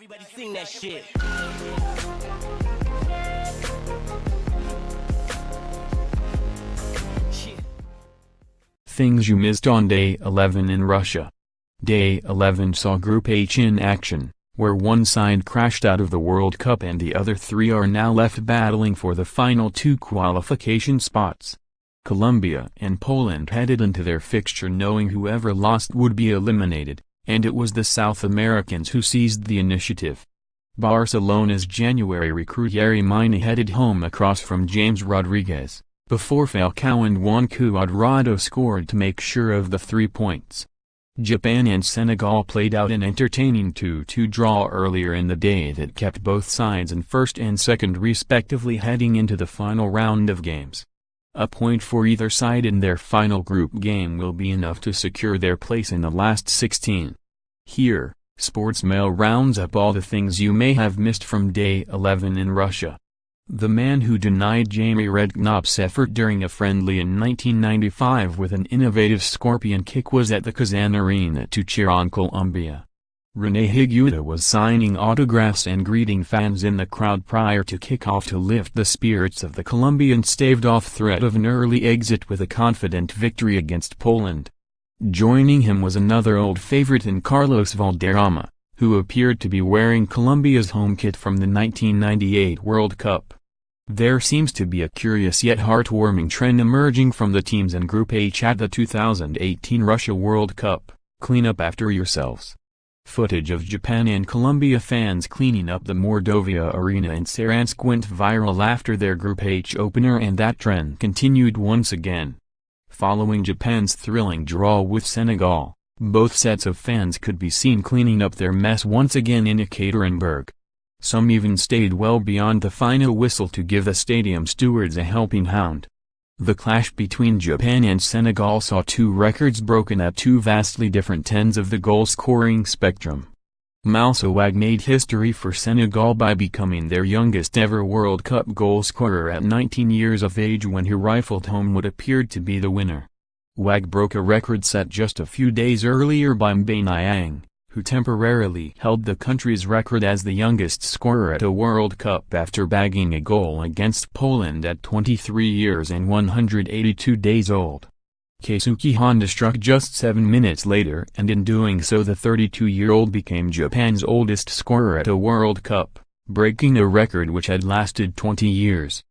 Everybody sing that shit. Things you missed on Day 11 in Russia. Day 11 saw Group H in action, where one side crashed out of the World Cup and the other three are now left battling for the final two qualification spots. Colombia and Poland headed into their fixture knowing whoever lost would be eliminated, and it was the South Americans who seized the initiative. Barcelona's January recruit Yerry Mina headed home across from James Rodriguez, before Falcao and Juan Cuadrado scored to make sure of the 3 points. Japan and Senegal played out an entertaining 2-2 draw earlier in the day that kept both sides in first and second respectively heading into the final round of games. A point for either side in their final group game will be enough to secure their place in the last 16. Here, Sportsmail rounds up all the things you may have missed from Day 11 in Russia. The man who denied Jamie Redknapp's effort during a friendly in 1995 with an innovative scorpion kick was at the Kazan Arena to cheer on Colombia. René Higuita was signing autographs and greeting fans in the crowd prior to kickoff to lift the spirits of the Colombians staved off threat of an early exit with a confident victory against Poland. Joining him was another old favorite in Carlos Valderrama, who appeared to be wearing Colombia's home kit from the 1998 World Cup. There seems to be a curious yet heartwarming trend emerging from the teams in Group H at the 2018 Russia World Cup: clean up after yourselves. Footage of Japan and Colombia fans cleaning up the Mordovia Arena in Saransk went viral after their Group H opener, and that trend continued once again. Following Japan's thrilling draw with Senegal, both sets of fans could be seen cleaning up their mess once again in Ekaterinburg. Some even stayed well beyond the final whistle to give the stadium stewards a helping hand. The clash between Japan and Senegal saw two records broken at two vastly different ends of the goal-scoring spectrum. Moussa Wag made history for Senegal by becoming their youngest ever World Cup goalscorer at 19 years of age when he rifled home what appeared to be the winner. Wag broke a record set just a few days earlier by Mbaye Niang, who temporarily held the country's record as the youngest scorer at a World Cup after bagging a goal against Poland at 23 years and 182 days old. Keisuke Honda struck just 7 minutes later, and in doing so the 32-year-old became Japan's oldest scorer at a World Cup, breaking a record which had lasted 20 years.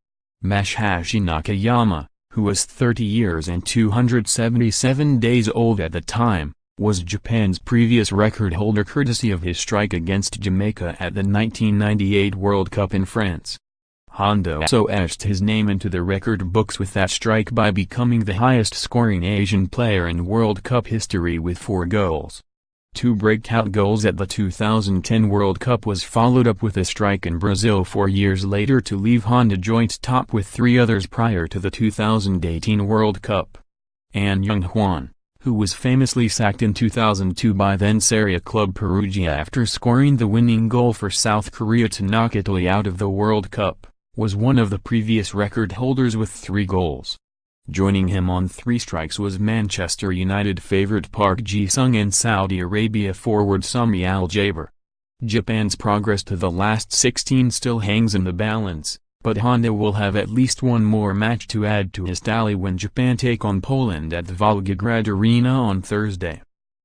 Masashi Nakayama, who was 30 years and 277 days old at the time, was Japan's previous record holder courtesy of his strike against Jamaica at the 1998 World Cup in France. Honda also etched his name into the record books with that strike by becoming the highest-scoring Asian player in World Cup history with 4 goals. 2 breakout goals at the 2010 World Cup was followed up with a strike in Brazil 4 years later to leave Honda joint top with 3 others prior to the 2018 World Cup. An Young Hwan, who was famously sacked in 2002 by then Serie club Perugia after scoring the winning goal for South Korea to knock Italy out of the World Cup, was one of the previous record holders with 3 goals. Joining him on 3 strikes was Manchester United favourite Park Ji-sung and Saudi Arabia forward Sami Al-Jaber. Japan's progress to the last 16 still hangs in the balance, but Honda will have at least one more match to add to his tally when Japan take on Poland at the Volgograd Arena on Thursday.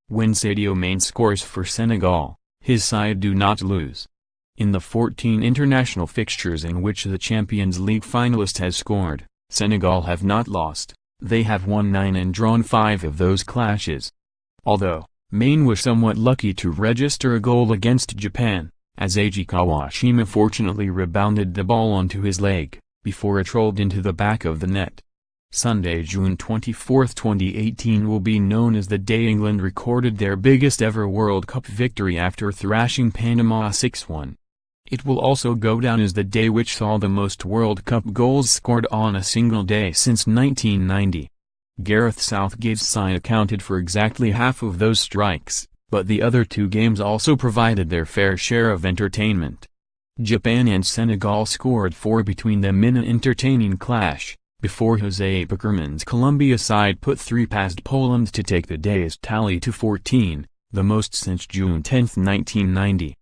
When Sadio Mane scores for Senegal, his side do not lose. In the 14 international fixtures in which the Champions League finalist has scored, Senegal have not lost. They have won 9 and drawn 5 of those clashes. Although, Mane was somewhat lucky to register a goal against Japan, as Eiji Kawashima fortunately rebounded the ball onto his leg, before it rolled into the back of the net. Sunday, June 24, 2018 will be known as the day England recorded their biggest ever World Cup victory after thrashing Panama 6-1. It will also go down as the day which saw the most World Cup goals scored on a single day since 1990. Gareth Southgate's side accounted for exactly half of those strikes, but the other 2 games also provided their fair share of entertainment. Japan and Senegal scored 4 between them in an entertaining clash, before Jose Pekerman's Colombia side put 3 past Poland to take the day's tally to 14, the most since June 10, 1990.